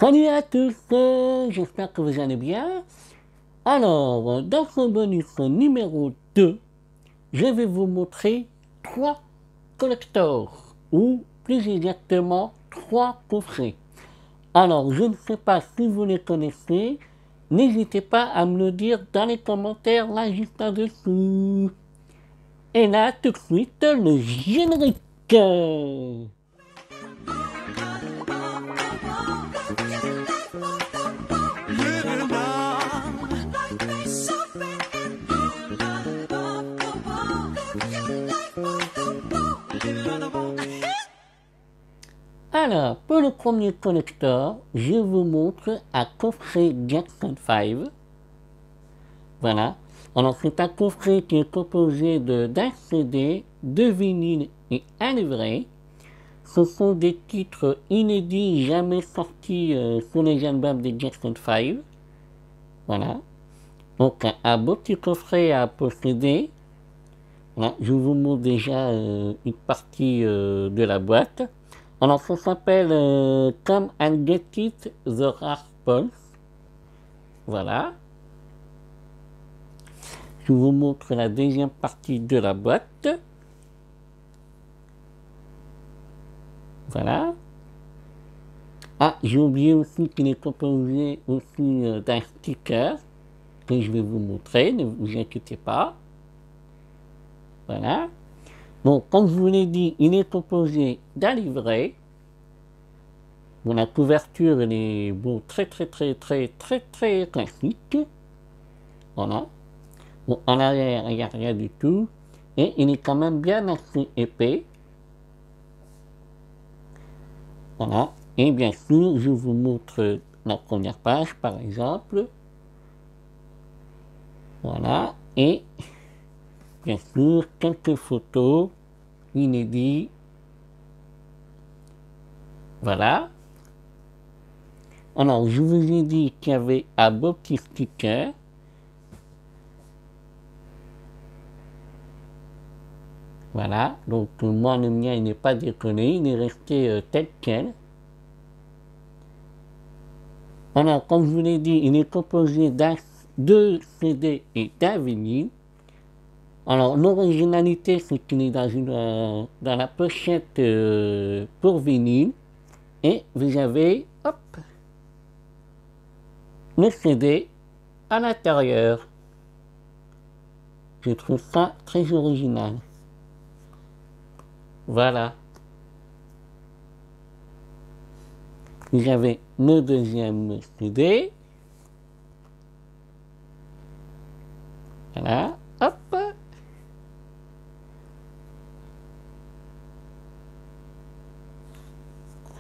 Salut à tous, j'espère que vous allez bien. Alors, dans ce bonus numéro 2, je vais vous montrer 3 collectors, ou plus exactement 3 coffrets. Alors, je ne sais pas si vous les connaissez, n'hésitez pas à me le dire dans les commentaires là juste en dessous. Et là, tout de suite, le générique. Alors, pour le premier collector, je vous montre un coffret Jackson 5. Voilà. Alors, c'est un coffret qui est composé d'un CD, 2 vinyles et un livret. Ce sont des titres inédits, jamais sortis sur les albums de Jackson 5. Voilà. Donc, un beau petit coffret à posséder. Voilà. Je vous montre déjà une partie de la boîte. Alors, ça s'appelle Come and Get It, The Rare Pulse. Voilà. Je vous montre la deuxième partie de la boîte. Voilà. Ah, j'ai oublié aussi qu'il est composé aussi d'un sticker que je vais vous montrer, ne vous inquiétez pas. Voilà. Donc, comme je vous l'ai dit, il est composé d'un livret. Bon, la couverture, elle est bon, très classique. Voilà. Bon, en arrière, il n'y a rien du tout. Et il est quand même bien assez épais. Voilà. Et bien sûr, je vous montre la première page, par exemple. Voilà. Et bien sûr, quelques photos inédites. Voilà. Alors, je vous ai dit qu'il y avait un beau petit sticker. Voilà. Donc, moi, le mien, il n'est pas décollé. Il est resté tel quel. Alors, comme je vous l'ai dit, il est composé de CD et d'un vinyle. Alors, l'originalité, c'est qu'il est dans la pochette pour vinyle. Et vous avez, hop, le CD à l'intérieur. Je trouve ça très original. Voilà. Vous avez le deuxième CD. Voilà, hop.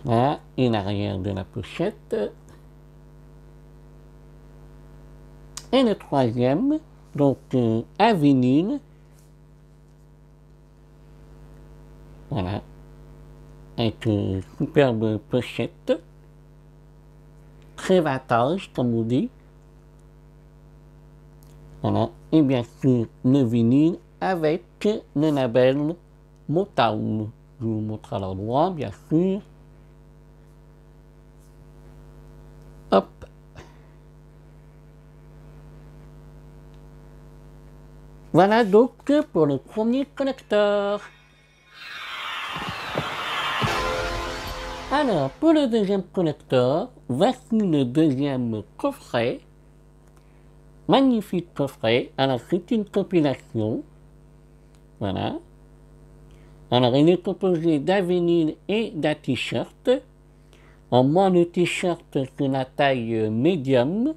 Voilà, et l'arrière de la pochette. Et le troisième, donc un vinyle. Voilà, avec une superbe pochette. Très vintage, comme on dit. Voilà, et bien sûr le vinyle avec le label Motown. Je vous montre à l'endroit, bien sûr. Hop. Voilà donc pour le premier collector. Alors, pour le deuxième collector, voici le deuxième coffret. Magnifique coffret. Alors, c'est une compilation. Voilà. Alors, il est composé d'un vinyle et d'un t-shirt. En moins, le t-shirt, c'est la taille médium.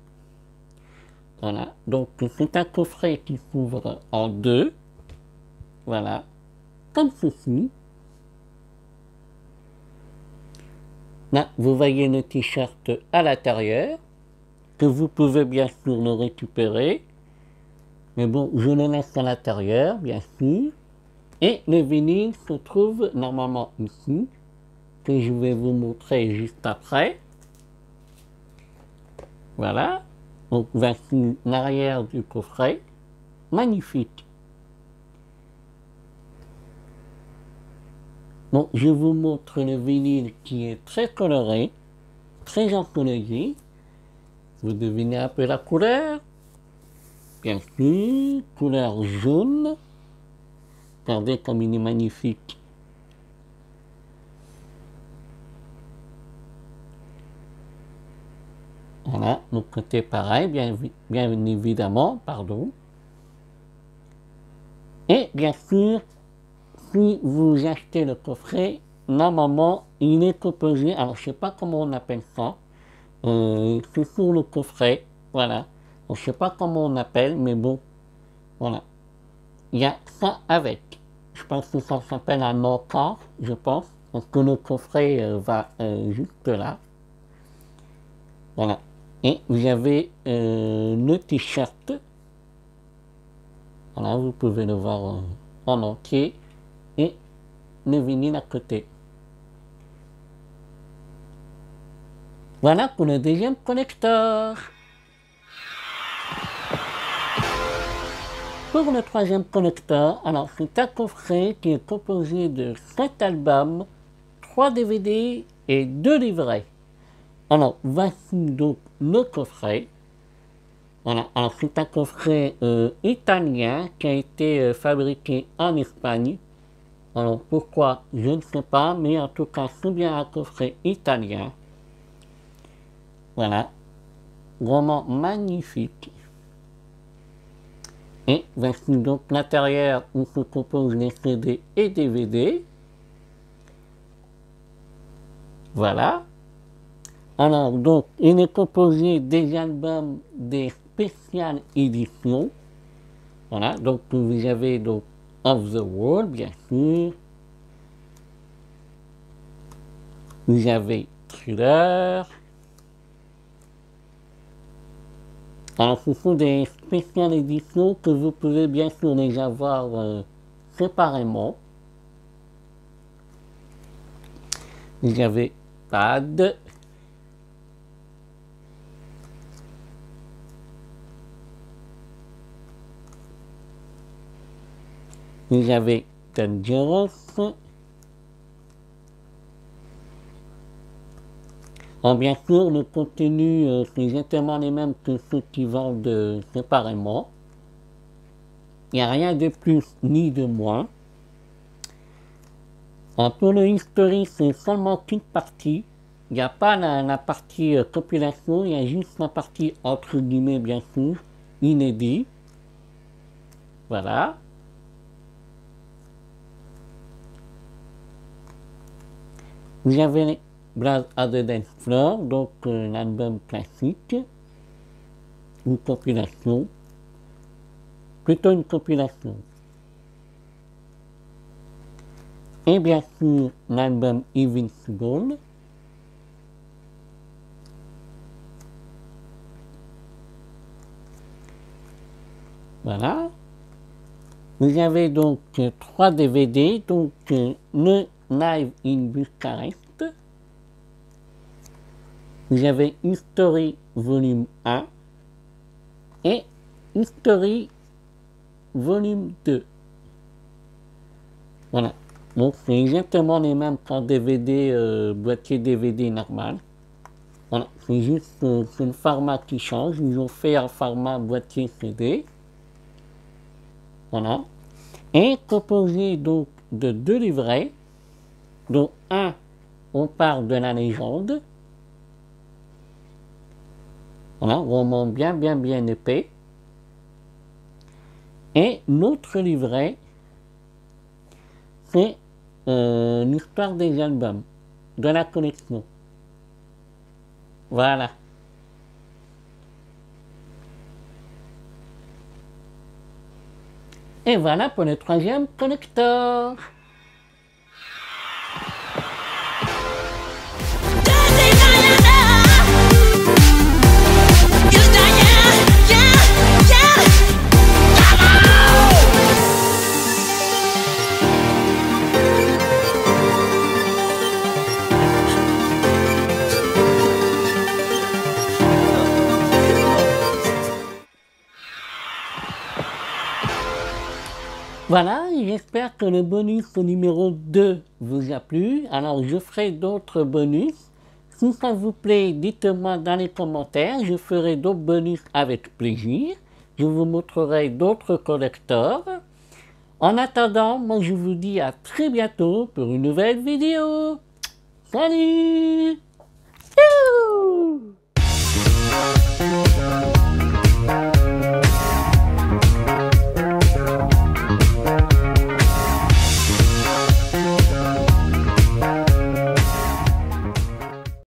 Voilà. Donc, c'est un coffret qui s'ouvre en deux. Voilà. Comme ceci. Là, vous voyez le t-shirt à l'intérieur, que vous pouvez bien sûr le récupérer. Mais bon, je le laisse à l'intérieur, bien sûr. Et le vinyle se trouve normalement ici, que je vais vous montrer juste après. Voilà. Donc voici l'arrière du coffret. Magnifique. Bon, je vous montre le vinyle qui est très coloré. très ensoleillé. Vous devinez un peu la couleur? Bien sûr, couleur jaune. Regardez comme il est magnifique. Voilà, le côté pareil, bien évidemment, pardon. Et bien sûr, si vous achetez le coffret, normalement, il est composé, alors je ne sais pas comment on appelle ça, c'est sur le coffret, voilà. Je ne sais pas comment on appelle, mais bon, voilà. Il y a ça avec. Je pense que ça s'appelle un encart, je pense, parce que le coffret va juste là. Voilà. Et vous avez le t-shirt. Voilà, vous pouvez le voir en entier. Et le vinyle à côté. Voilà pour le deuxième connecteur. Pour le troisième connecteur, alors c'est un coffret qui est composé de 7 albums, 3 DVD et 2 livrets. Alors voici donc le coffret. Voilà, alors c'est un coffret italien qui a été fabriqué en Espagne. Alors pourquoi, je ne sais pas, mais en tout cas c'est bien un coffret italien. Voilà, vraiment magnifique. Et voici donc l'intérieur où se composent les CD et DVD. Voilà. Alors donc, il est composé des albums des spéciales éditions. Voilà, donc vous avez donc Of the World, bien sûr. Vous avez Thriller. Alors ce sont des spéciales éditions que vous pouvez bien sûr les avoir séparément. Vous avez Pad. Vous avez Dangerous. Alors bien sûr, le contenu, c'est exactement les mêmes que ceux qui vendent séparément. Il n'y a rien de plus ni de moins. Alors pour le history, c'est seulement qu'une partie. Il n'y a pas la partie compilation, il y a juste la partie entre guillemets, bien sûr, inédit. Voilà. Vous avez Blood of the Dance Floor, donc l'album classique, une compilation, plutôt une compilation. Et bien sûr l'album Invincible. Voilà. Vous avez donc 3 DVD, donc le Live in Bucharest. Vous avez History Volume 1 et History Volume 2. Voilà. Donc c'est exactement les mêmes qu'en DVD, boîtier DVD normal. Voilà. C'est juste c'est le format qui change. Ils ont fait un format boîtier CD. Voilà. Et composé donc de 2 livrets, dont un, on parle de la légende. Voilà, vraiment bien épais. Et l'autre livret, c'est l'histoire des albums, de la collection. Voilà. Et voilà pour le troisième connecteur. Voilà, j'espère que le bonus numéro 2 vous a plu. Alors je ferai d'autres bonus. Si ça vous plaît, dites-moi dans les commentaires, je ferai d'autres bonus avec plaisir. Je vous montrerai d'autres collecteurs. En attendant, moi je vous dis à très bientôt pour une nouvelle vidéo. Salut!